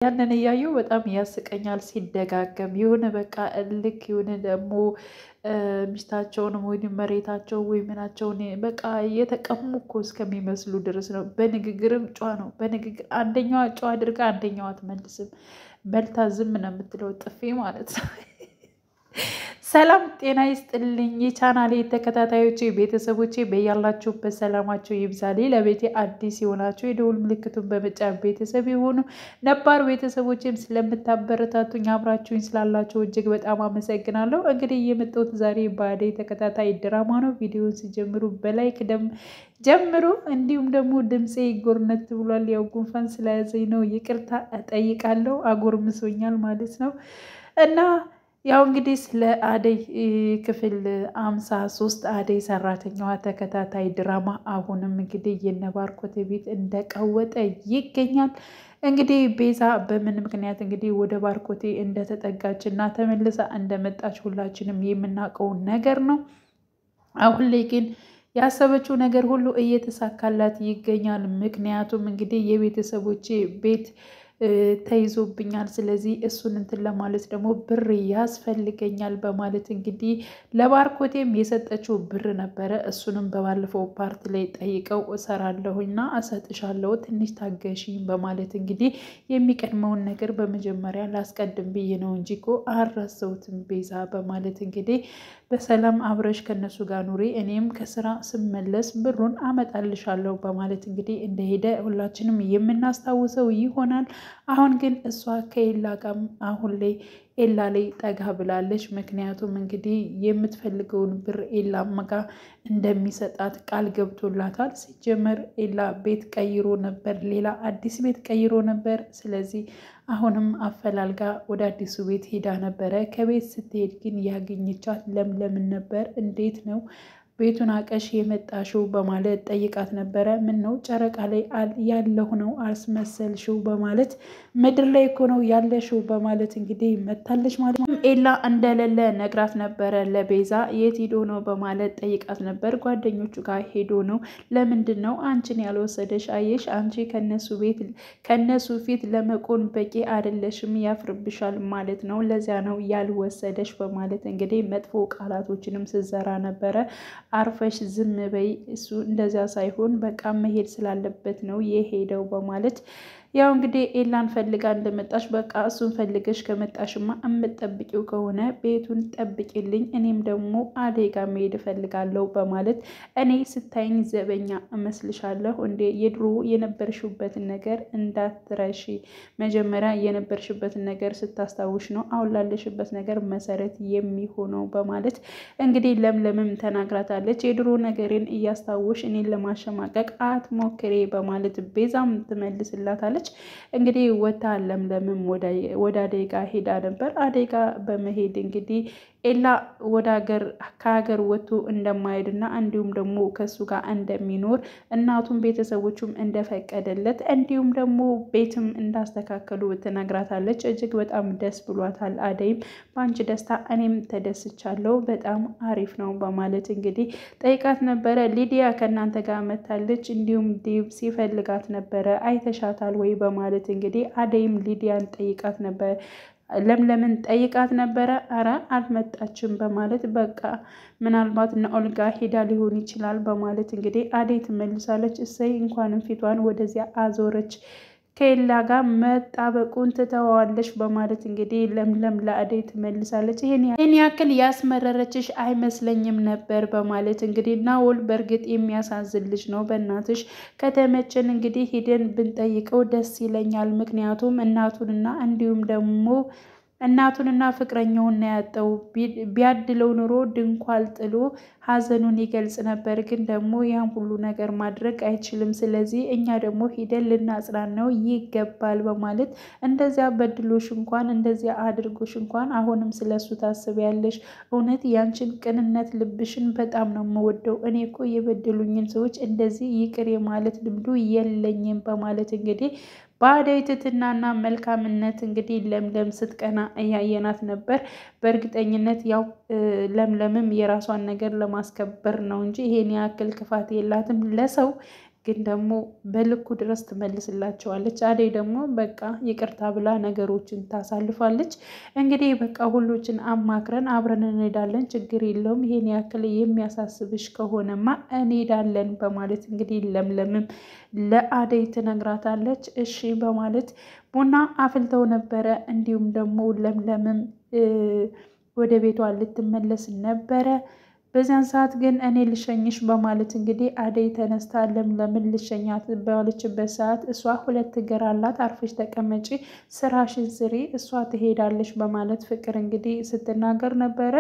ያንን እያየሁ በጣም ያስቀኛል ሲደጋገም የሆነ በቃ ልክ የሆነ ደግሞ ሚስታቸውን ወይም መሬታቸው ወይ ምናቸውን በቃ የተቀሙ እኮ እስከሚመስሉ ድረስ ነው። በንግግርም ጨዋ ነው። በንግግር አንደኛዋ ጨዋ አድርጋ አንደኛዋ አትመልስም። በልታ ዝም ነው የምትለው ጥፊ ማለት ነው። ሰላም ጤና ይስጥልኝ የቻናሌ ተከታታዮቼ ቤተሰቦቼ በያላችሁበት ሰላማቸው ይብዛልኝ። ለቤቴ አዲስ የሆናችሁ የደውል ምልክቱን በመጫን ቤተሰብ የሆኑ ነባር ቤተሰቦቼም ስለምታበረታቱኝ አብራችሁኝ ስላላችሁ እጅግ በጣም አመሰግናለሁ። እንግዲህ የመጣሁት ዛሬ በአደይ ተከታታይ ድራማ ነው። ቪዲዮውን ሲጀምሩ በላይክ ጀምሩ። እንዲሁም ደግሞ ድምፄ ጎርነት ብሏል። ያው ጉንፋን ስለያዘኝ ነው ይቅርታ እጠይቃለሁ። አጎርምሶኛል ማለት ነው እና ያው እንግዲህ ስለ አደይ ክፍል 53 አደይ ሰራተኛዋ ተከታታይ ድራማ አሁንም እንግዲህ የነባርኮት ቤት እንደቀወጠ ይገኛል። እንግዲህ ቤዛ በምን ምክንያት እንግዲህ ወደ ባርኮቴ እንደተጠጋች እና ተመልሳ እንደመጣች ሁላችንም የምናውቀው ነገር ነው። አሁን ላይ ግን ያሰበችው ነገር ሁሉ እየተሳካላት ይገኛል። ምክንያቱም እንግዲህ የቤተሰቦቼ ቤት ተይዞብኛል፣ ስለዚህ እሱን እንትን ለማለት ደግሞ ብር ያስፈልገኛል በማለት እንግዲህ ለባርኮቴም የሰጠችው ብር ነበረ። እሱንም በባለፈው ፓርት ላይ ጠይቀው እሰራለሁና እሰጥሻለሁ ትንሽ ታገሺኝ በማለት እንግዲህ የሚቀድመውን ነገር በመጀመሪያ ላስቀድም ብዬ ነው እንጂ እኮ አልረሳሁትም ቤዛ በማለት እንግዲህ በሰላም አብረሽ ከነሱ ጋር ኑሪ፣ እኔም ከስራ ስመለስ ብሩን አመጣልሻለሁ በማለት እንግዲህ እንደሄደ ሁላችንም የምናስታውሰው ይሆናል። አሁን ግን እሷ ከኤላ ጋር አሁን ላይ ኤላ ላይ ጠጋ ብላለች። ምክንያቱም እንግዲህ የምትፈልገውን ብር ኤላም ጋር እንደሚሰጣት ቃል ገብቶላታል። ሲጀመር ኤላ ቤት ቀይሮ ነበር፣ ሌላ አዲስ ቤት ቀይሮ ነበር። ስለዚህ አሁንም አፈላልጋ ወደ አዲሱ ቤት ሄዳ ነበረ። ከቤት ስትሄድ ግን ያገኘቻት ለምለምን ነበር። እንዴት ነው ቤቱን አቀሽ የመጣሽው በማለት ጠይቃት ነበረ። ምን ነው ጨረቃ ላይ ያለሁ ነው አስመሰልሽው በማለት ምድር ላይ እኮ ነው ያለሽው በማለት እንግዲህ መታለች ማለት ነው። ኤላ እንደሌለ ነግራት ነበረ ለቤዛ። የት ሄዶ ነው በማለት ጠይቃት ነበር። ጓደኞቹ ጋር ሄዶ ነው። ለምንድን ነው አንቺን ያልወሰደሽ? አየሽ አንቺ ከነሱ ፊት ለመቆን በቂ አይደለሽም፣ ያፍርብሻል ማለት ነው። ለዚያ ነው ያልወሰደሽ በማለት እንግዲህ መጥፎ ቃላቶችንም ስዘራ ነበረ። አርፈሽ ዝም በይ፣ እሱ እንደዚያ ሳይሆን በቃ መሄድ ስላለበት ነው የሄደው በማለት ያው እንግዲህ ኤላን ፈልጋ እንደመጣሽ በቃ እሱን ፈልገሽ ከመጣሽማ እምጠብቂው ከሆነ ቤቱን ጠብቂልኝ፣ እኔም ደግሞ አደይ ጋር መሄድ እፈልጋለሁ በማለት እኔ ስታይኝ ዘበኛ እመስልሻለሁ እንዴ? የድሮ የነበርሽበትን ነገር እንዳትረሺ፣ መጀመሪያ የነበርሽበትን ነገር ስታስታውሽ ነው አሁን ላለሽበት ነገር መሰረት የሚሆነው በማለት እንግዲህ ለምለምም ተናግራታለች። የድሮ ነገርን እያስታወሽ እኔን ለማሸማቀቅ አትሞክሬ በማለት ቤዛም ትመልስላታለች። እንግዲህ ወታ ለምለምም ወደ አደይ ጋ ሄዳ ነበር። አደይ ጋ በመሄድ እንግዲህ ኤላ ከሀገር ወጥቶ እንደማይሄድና እንዲሁም ደግሞ ከሱ ጋር እንደሚኖር እናቱም ቤተሰቦቹም እንደፈቀደለት እንዲሁም ደግሞ ቤትም እንዳስተካከሉ ትነግራታለች። እጅግ በጣም ደስ ብሏታል። አደይም በአንቺ ደስታ እኔም ተደስቻለሁ፣ በጣም አሪፍ ነው በማለት እንግዲህ ጠይቃት ነበረ። ሊዲያ ከእናንተ ጋር መታለች፣ እንዲሁም ዴቭ ሲፈልጋት ነበረ፣ አይተሻታል ወይ በማለት እንግዲህ አደይም ሊዲያን ጠይቃት ነበር፣ ለምለምን ጠይቃት ነበረ። አረ አልመጣችም በማለት በቃ ምናልባት ኦልጋ ሄዳ ሊሆን ይችላል በማለት እንግዲህ አደይ ትመልሳለች። እሰይ እንኳንም ፊቷን ወደዚያ አዞረች፣ ከኤላ ጋር መጣበቁን ትተዋዋለች በማለት እንግዲህ ለምለም ለአደይ ትመልሳለች። ይህን ያክል ያስመረረችሽ አይመስለኝም ነበር በማለት እንግዲህ ናኦል በእርግጥ የሚያሳዝን ልጅ ነው፣ በእናትሽ ከተመቸን እንግዲህ ሂደን ብንጠይቀው ደስ ይለኛል። ምክንያቱም እናቱንና ፍቅረኛውን ያጣው፣ ቢያድለው ኑሮ ድንኳን ጥሎ ሀዘኑን ይገልጽ ነበር። ግን ደግሞ ያን ሁሉ ነገር ማድረግ አይችልም። ስለዚህ እኛ ደግሞ ሂደን ልናጽናናው ይገባል በማለት እንደዚያ በድሎሽ እንኳን እንደዚያ አድርጎሽ እንኳን አሁንም ስለሱ ታስቢያለሽ። እውነት ያንቺን ቅንነት ልብሽን በጣም ነው የምወደው። እኔ እኮ የበደሉኝን ሰዎች እንደዚህ ይቅር የማለት ልምዱ የለኝም በማለት እንግዲህ በአደይ ትህትናና መልካምነት እንግዲህ ለምለም ስትቀና እያየናት ነበር። በእርግጠኝነት ያው ለምለምም የራሷን ነገር ለማስከበር ነው እንጂ ይሄን ያክል ክፋት የላትም ለሰው ግን ደግሞ በልኩ ድረስ ትመልስላቸዋለች። አደይ ደግሞ በቃ ይቅርታ ብላ ነገሮችን ታሳልፋለች። እንግዲህ በቃ ሁሎችን አማክረን አብረን እንሄዳለን፣ ችግር የለውም፣ ይሄን ያክል የሚያሳስብሽ ከሆነማ እንሄዳለን በማለት እንግዲህ ለምለምም ለአደይ ትነግራታለች። እሺ በማለት ቡና አፍልተው ነበረ። እንዲሁም ደግሞ ለምለምም ወደ ቤቷ ልትመለስ ነበረ። በዚያን ሰዓት ግን እኔ ልሸኝሽ በማለት እንግዲህ አደይ ተነስታ ለምለምን ልሸኛት ባለችበት ሰዓት እሷ 2 እግር አላት፣ አርፈሽ ተቀመጪ፣ ስራሽን ስሪ፣ እሷ ትሄዳለች በማለት ፍቅር እንግዲህ ስትናገር ነበረ።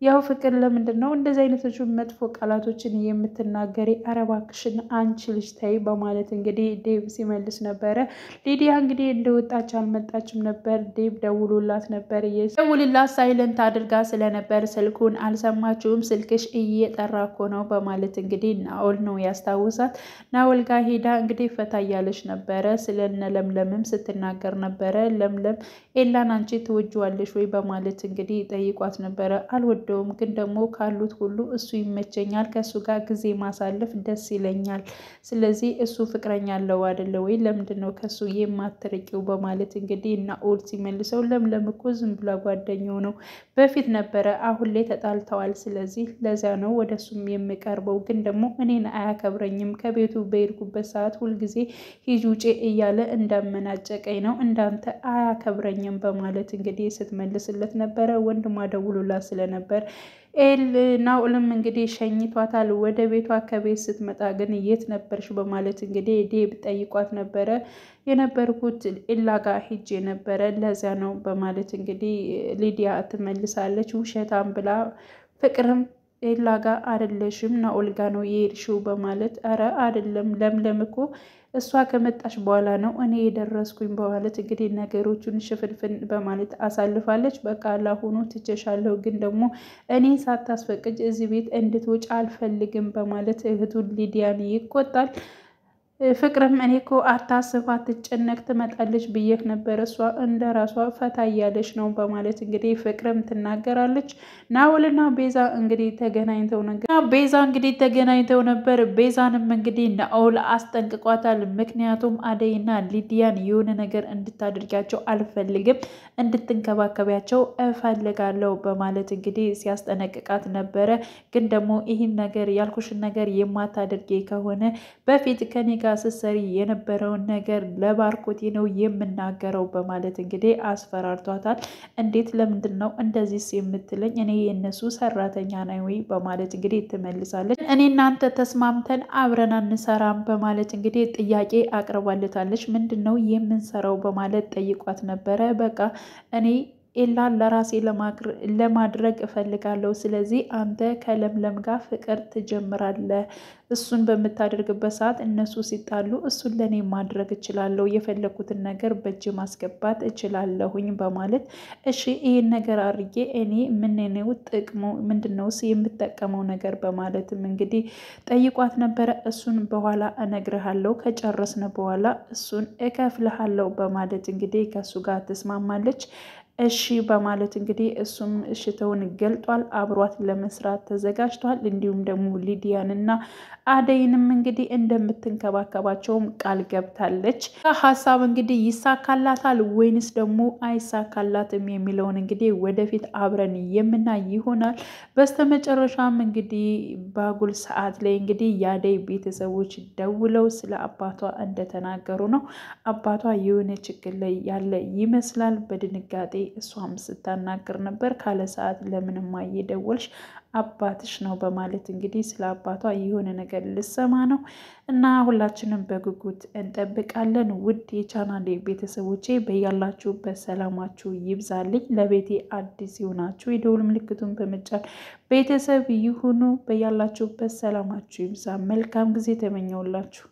ያው ፍቅር ለምንድን ነው እንደዚህ አይነቶቹ መጥፎ ቃላቶችን የምትናገሪ? ኧረ እባክሽን አንቺ ልጅ ተይ በማለት እንግዲህ ዴቭ ሲመልስ ነበረ። ሊዲያ እንግዲህ እንደወጣች አልመጣችም ነበር። ዴቭ ደውሎላት ነበር። ደውልላት ሳይለንት አድርጋ ስለነበር ስልኩን አልሰማችውም። ስልክሽ እየጠራ እኮ ነው በማለት እንግዲህ ናኦል ነው ያስታውሳት። ናኦል ጋር ሄዳ እንግዲህ ፈታ እያለች ነበረ። ስለነ ለምለምም ስትናገር ነበረ። ለምለም ኤላን አንቺ ትወጂዋለሽ ወይ በማለት እንግዲህ ጠይቋት ነበረ። አልወደውም፣ ግን ደግሞ ካሉት ሁሉ እሱ ይመቸኛል፣ ከእሱ ጋር ጊዜ ማሳለፍ ደስ ይለኛል። ስለዚህ እሱ ፍቅረኛ አለው አይደለ ወይ? ለምንድን ነው ከሱ የማትርቂው በማለት እንግዲህ ናኦል ሲመልሰው ለምለም እኮ ዝም ብላ ጓደኛው ነው፣ በፊት ነበረ፣ አሁን ላይ ተጣልተዋል። ስለዚህ ለዚያ ነው ወደ እሱም የምቀርበው፣ ግን ደግሞ እኔን አያከብረኝም፣ ከቤቱ በሄድኩበት ሰዓት ሁልጊዜ ሂጂ ውጪ እያለ እንዳመናጨቀኝ ነው፣ እንዳንተ አያከብረኝም በማለት እንግዲህ ስትመልስለት ነበረ። ወንድሟ ደውሎላት ስለነበር ናኦልም እንግዲህ ሸኝቷታል ወደ ቤቷ። ከቤት ስትመጣ ግን የት ነበርሽ በማለት እንግዲህ ዴብ ጠይቋት ነበረ። የነበርኩት ኤላ ጋር ሂጄ ነበረ፣ ለዚያ ነው በማለት እንግዲህ ሊዲያ ትመልሳለች። ውሸታም ብላ ፍቅርም ኤላ ጋር አይደለሽም ናኦል ጋር ነው የሄድሽው በማለት ኧረ አይደለም ለምለም እኮ እሷ ከመጣች በኋላ ነው እኔ የደረስኩኝ በማለት እንግዲህ ነገሮቹን ሽፍንፍን በማለት አሳልፋለች። በቃ ላሁኑ ትቼሻለሁ፣ ግን ደግሞ እኔን ሳታስፈቅጅ እዚህ ቤት እንድትወጪ አልፈልግም በማለት እህቱን ሊዲያን ይቆጣል። ፍቅርም እኔ እኮ አታስብ አትጨነቅ ትመጣለች ብዬሽ ነበር፣ እሷ እንደ ራሷ ፈታ እያለች ነው በማለት እንግዲህ ፍቅርም ትናገራለች። ናኦልና ቤዛ እንግዲህ ተገናኝተው ነበር። ቤዛንም እንግዲህ ናኦል አስጠንቅቋታል። ምክንያቱም አደይና ሊዲያን የሆነ ነገር እንድታደርጋቸው አልፈልግም፣ እንድትንከባከቢያቸው እፈልጋለሁ በማለት እንግዲህ ሲያስጠነቅቃት ነበረ። ግን ደግሞ ይህን ነገር ያልኩሽን ነገር የማታደርጊ ከሆነ በፊት ከኔ ጋር ስትሰሪ የነበረውን ነገር ለባርኮቴ ነው የምናገረው በማለት እንግዲህ አስፈራርቷታል። እንዴት ለምንድን ነው እንደዚህስ የምትለኝ? እኔ የእነሱ ሰራተኛ ነኝ ወይ በማለት እንግዲህ ትመልሳለች። እኔ እናንተ ተስማምተን አብረን አንሰራም በማለት እንግዲህ ጥያቄ አቅርባለታለች። ምንድን ነው የምንሰራው በማለት ጠይቋት ነበረ። በቃ እኔ ኤላን ለራሴ ለማድረግ እፈልጋለሁ። ስለዚህ አንተ ከለምለም ጋር ፍቅር ትጀምራለህ። እሱን በምታደርግበት ሰዓት እነሱ ሲጣሉ እሱን ለእኔ ማድረግ እችላለሁ፣ የፈለኩትን ነገር በእጅ ማስገባት እችላለሁኝ በማለት እሺ ይህን ነገር አድርጌ እኔ ምንኔው ጥቅሙ ምንድነው የምጠቀመው ነገር በማለትም እንግዲህ ጠይቋት ነበረ። እሱን በኋላ እነግርሃለሁ፣ ከጨረስን በኋላ እሱን እከፍልሃለሁ በማለት እንግዲህ ከእሱ ጋር ትስማማለች። እሺ በማለት እንግዲህ እሱም እሽተውን ገልጧል። አብሯት ለመስራት ተዘጋጅቷል። እንዲሁም ደግሞ ሊዲያንና አደይንም እንግዲህ እንደምትንከባከባቸውም ቃል ገብታለች። ሀሳብ እንግዲህ ይሳካላታል ወይንስ ደግሞ አይሳካላትም የሚለውን እንግዲህ ወደፊት አብረን የምናይ ይሆናል። በስተመጨረሻም እንግዲህ ባጉል ሰዓት ላይ እንግዲህ የአደይ ቤተሰቦች ደውለው ስለ አባቷ እንደተናገሩ ነው። አባቷ የሆነ ችግር ላይ ያለ ይመስላል። በድንጋጤ እሷም ስታናግር ነበር። ካለ ሰዓት ለምንም እየደወልሽ አባትሽ ነው በማለት እንግዲህ ስለ አባቷ የሆነ ነገር ልሰማ ነው እና ሁላችንም በጉጉት እንጠብቃለን። ውድ የቻናሌ ቤተሰቦቼ በያላችሁበት ሰላማችሁ ይብዛልኝ። ለቤቴ አዲስ ይሆናችሁ የደውል ምልክቱን በመጫን ቤተሰብ ይሁኑ። በያላችሁበት ሰላማችሁ ይብዛ። መልካም ጊዜ ተመኘውላችሁ።